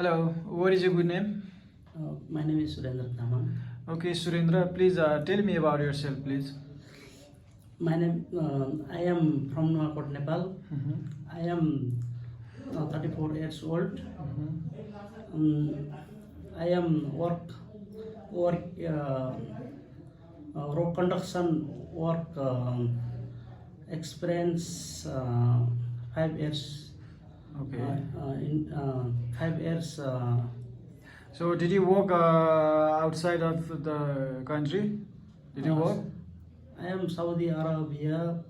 Hello, what is your good name? My name is Surendra. Okay, Surendra, please tell me about yourself, please. My name, I am from Nuwakot, Nepal. Mhm. I am 34 years old. I am work road conduction work experience 5 years. Okay. In 5 years. So, did you work outside of the country? Did you work? I am Saudi Arabia.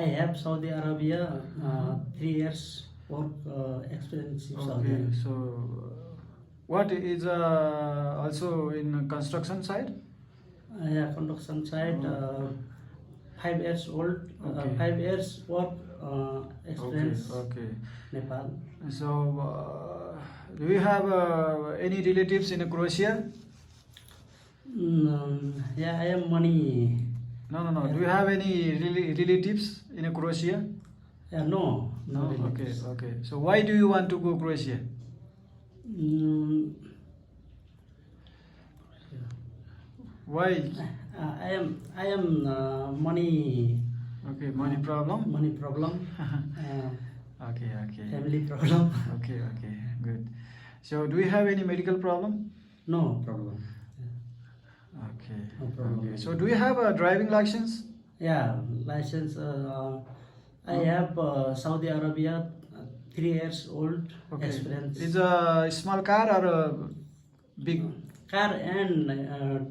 I have Saudi Arabia 3 years work experience in Saudi Okay, Arabia. so what is also in construction side? Yeah, construction site. 5 years old. Okay. 5 years work Okay, experience. okay. Nepal. So, do you have any relatives in Croatia? Yeah, I am money. No. Do you have any relatives in Croatia? Yeah, no. No. Okay, relatives. okay. So, why do you want to go Croatia? Mm, Why? I am money. Okay, money problem. Money problem. Okay, okay. Family problem. Okay, okay, good. So, do you have any medical problem? No problem. Okay. No problem. Okay. So, do you have a driving license? Yeah, license. I have Saudi Arabia 3 years old Okay. experience. It's a small car or a big? Car and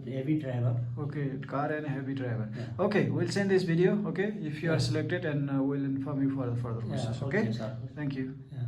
heavy driver. Okay, car and heavy driver. Yeah. Okay, we'll send this video. Okay, if you are Yeah. selected, and we'll inform you for the further process. Yeah, Okay. okay, sir. Thank you. Yeah.